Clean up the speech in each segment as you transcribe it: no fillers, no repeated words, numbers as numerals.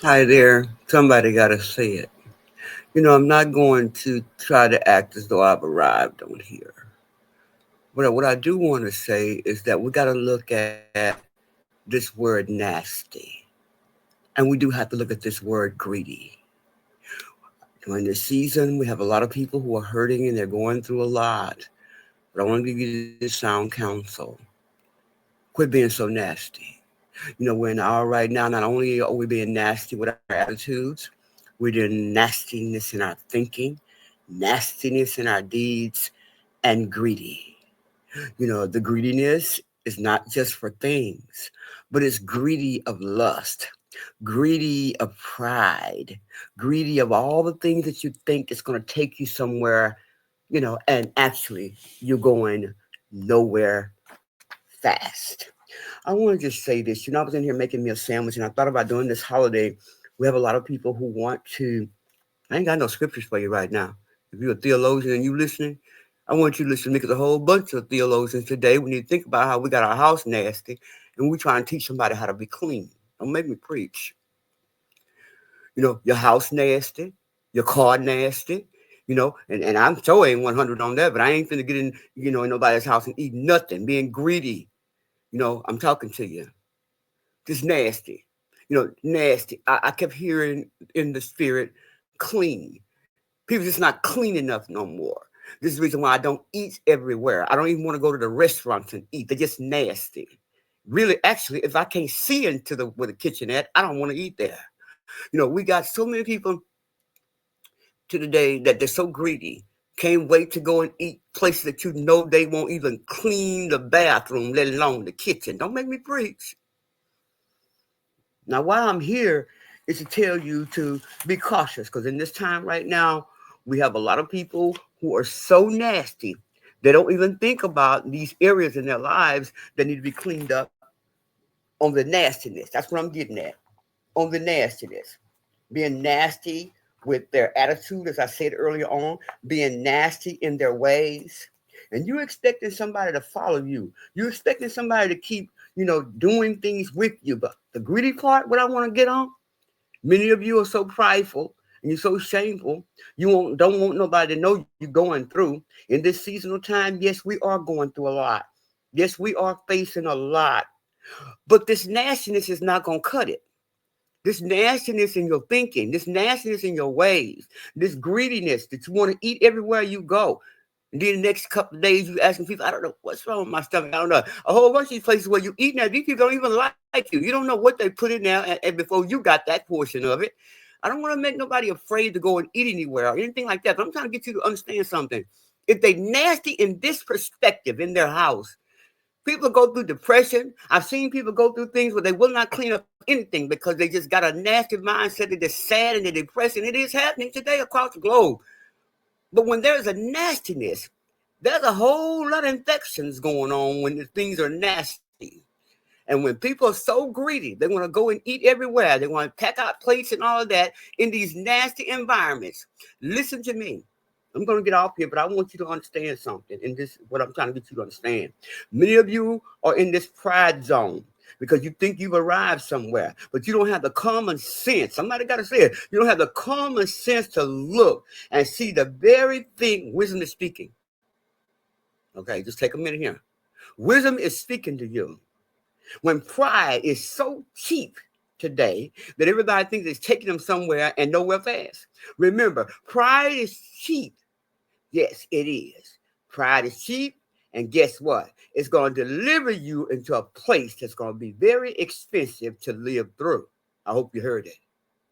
Hi there. Somebody got to say it. I'm not going to try to act as though I've arrived on here. But what I do want to say is that we got to look at this word nasty. And we do have to look at this word greedy. During this season, we have a lot of people who are hurting and they're going through a lot. But I want to give you this sound counsel. Quit being so nasty. We're in our right now. Not only are we being nasty with our attitudes, we're doing nastiness in our thinking, nastiness in our deeds, and greedy. The greediness is not just for things, but it's greedy of lust, greedy of pride, greedy of all the things that you think is going to take you somewhere, and actually you're going nowhere fast. I want to just say this. I was in here making me a sandwich and I thought about doing this holiday. We have a lot of people who want to. I ain't got no scriptures for you right now. If you're a theologian and you listening, I want you to listen to me because a whole bunch of theologians today, we need to think about how we got our house nasty and we try and teach somebody how to be clean. Don't make me preach. Your house nasty, your car nasty, and I'm sure ain't 100 on that, but I ain't finna get in nobody's house and eat nothing, being greedy. I'm talking to you. Just nasty. Nasty. I kept hearing in the spirit, clean. People just not clean enough no more. This is the reason why I don't eat everywhere. I don't even want to go to the restaurants and eat. They're just nasty. Really, actually, if I can't see into the where the kitchen at, I don't want to eat there. We got so many people to the day that they're so greedy. Can't wait to go and eat places that you know they won't even clean the bathroom, let alone the kitchen. Don't make me preach. Now, why I'm here is to tell you to be cautious because in this time right now, we have a lot of people who are so nasty. They don't even think about these areas in their lives that need to be cleaned up on the nastiness. That's what I'm getting at. On the nastiness. Being nasty with their attitude, as I said earlier on, being nasty in their ways. And you're expecting somebody to follow you. You're expecting somebody to keep, doing things with you. But the greedy part, what I want to get on, many of you are so prideful and you're so shameful. Don't want nobody to know you're going through. In this seasonal time, yes, we are going through a lot. Yes, we are facing a lot. But this nastiness is not going to cut it. This nastiness in your thinking, this nastiness in your ways, this greediness that you want to eat everywhere you go. And then the next couple of days, you asking people, I don't know what's wrong with my stomach. I don't know. A whole bunch of these places where you eat now, these people don't even like you. You don't know what they put in there, and before you got that portion of it. I don't want to make nobody afraid to go and eat anywhere or anything like that. But I'm trying to get you to understand something. If they nasty in this perspective in their house, people go through depression. I've seen people go through things where they will not clean up anything because they just got a nasty mindset that they're sad and they're depressed. And it is happening today across the globe. But when there's a nastiness, there's a whole lot of infections going on when the things are nasty. And when people are so greedy, they want to go and eat everywhere. They want to pack out plates and all of that in these nasty environments. Listen to me. I'm going to get off here, but I want you to understand something. And this is what I'm trying to get you to understand. Many of you are in this pride zone because you think you've arrived somewhere, but you don't have the common sense. Somebody got to say it. You don't have the common sense to look and see the very thing wisdom is speaking. Okay, just take a minute here. Wisdom is speaking to you. When pride is so cheap today that everybody thinks it's taking them somewhere and nowhere fast. Remember, pride is cheap. Yes, it is. Pride is cheap. And guess what? It's going to deliver you into a place that's going to be very expensive to live through. I hope you heard it.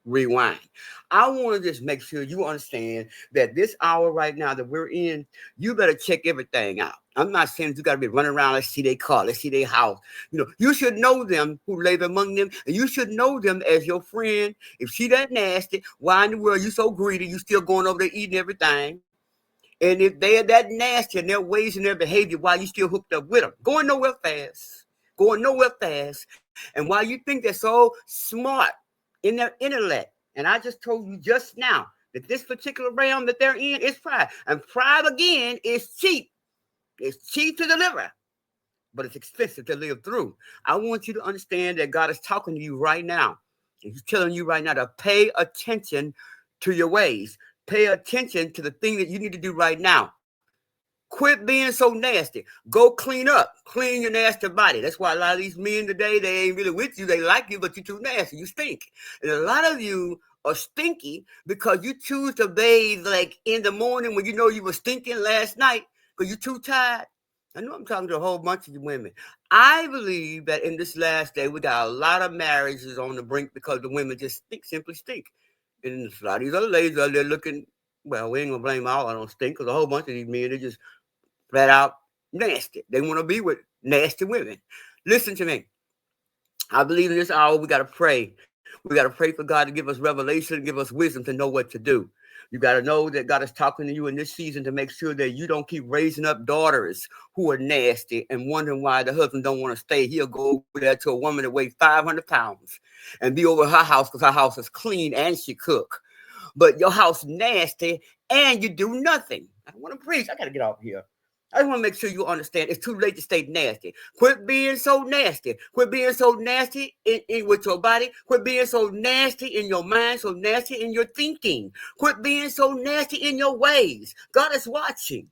Rewind. I want to just make sure you understand that this hour right now that we're in, you better check everything out. I'm not saying you got to be running around. Let's see their car. Let's see their house. You should know them who live among them, and you should know them as your friend. If she that nasty, why in the world you so greedy? You still going over there eating everything? And if they're that nasty in their ways and their behavior, why you still hooked up with them? Going nowhere fast. Going nowhere fast. And while you think they're so smart in their intellect, and I just told you just now that this particular realm that they're in is pride. And pride, again, is cheap. It's cheap to deliver, but it's expensive to live through. I want you to understand that God is talking to you right now. He's telling you right now to pay attention to your ways. Pay attention to the thing that you need to do right now. Quit being so nasty. Go clean up. Clean your nasty body. That's why a lot of these men today, they ain't really with you. They like you, but you're too nasty. You stink. And a lot of you are stinky because you choose to bathe like in the morning when you know you were stinking last night because you're too tired. I know I'm talking to a whole bunch of you women. I believe that in this last day, we got a lot of marriages on the brink because the women just stink, simply stink. And a lot of these other ladies out there looking, well, we ain't gonna blame all I don't stink because a whole bunch of these men, they just flat out nasty. They want to be with nasty women. Listen to me. I believe in this hour we got to pray. We got to pray for God to give us revelation, give us wisdom to know what to do. You got to know that God is talking to you in this season to make sure that you don't keep raising up daughters who are nasty and wondering why the husband don't want to stay. He'll go over there to a woman that weighs 500 pounds and be over her house because her house is clean and she cook. But your house nasty and you do nothing. I want to preach. I got to get off here. I just want to make sure you understand it's too late to stay nasty. Quit being so nasty. Quit being so nasty with your body. Quit being so nasty in your mind, so nasty in your thinking. Quit being so nasty in your ways. God is watching.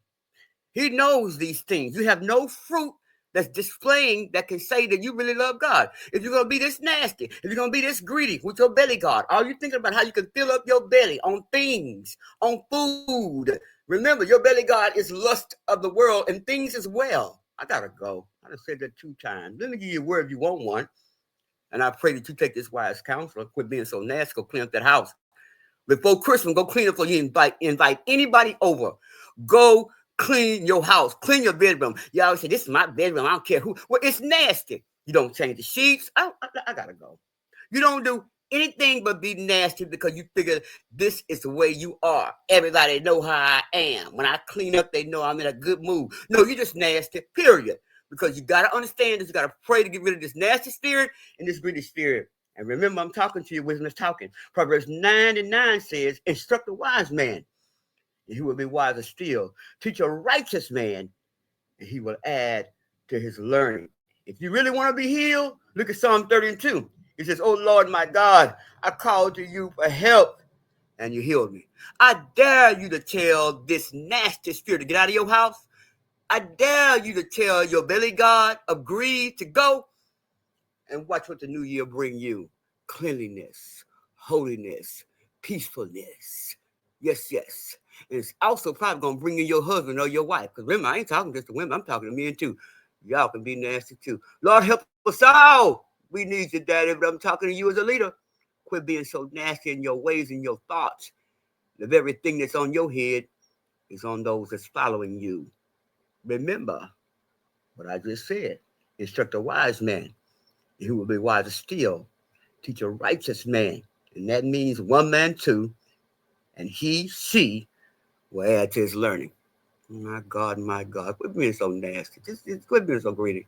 He knows these things. You have no fruit that's displaying that can say that you really love God. If you're going to be this nasty, if you're going to be this greedy with your belly, God, are you thinking about how you can fill up your belly on things, on food? Remember, your belly, God, is lust of the world and things as well. I got to go. I done said that 2 times. Let me give you a word if you want one. And I pray that you take this wise counsel. Quit being so nasty. Go clean up that house. Before Christmas, go clean up before you invite anybody over. Go clean your house. Clean your bedroom. You always say, this is my bedroom. I don't care who. Well, it's nasty. You don't change the sheets. I got to go. You don't do anything but be nasty because you figure this is the way you are. Everybody know how I am. When I clean up, they know I'm in a good mood. No, you're just nasty, period. Because you got to understand this. You got to pray to get rid of this nasty spirit and this greedy spirit. And remember, I'm talking to you. Wisdom is talking. Proverbs 9:9 says, instruct a wise man, and he will be wiser still. Teach a righteous man, and he will add to his learning. If you really want to be healed, look at Psalm 32. It says, oh, Lord, my God, I called to you for help, and you healed me. I dare you to tell this nasty spirit to get out of your house. I dare you to tell your belly god of greed to go. And watch what the new year bring you. Cleanliness, holiness, peacefulness. Yes, yes. And it's also probably going to bring in your husband or your wife. Because remember, I ain't talking just to women. I'm talking to men too. Y'all can be nasty too. Lord, help us all. We need you, Daddy, but I'm talking to you as a leader. Quit being so nasty in your ways and your thoughts. The very thing that's on your head is on those that's following you. Remember what I just said. Instruct a wise man. He will be wiser still. Teach a righteous man. And that means one man too. And she will add to his learning. My God, my God. Quit being so nasty. Just quit being so greedy.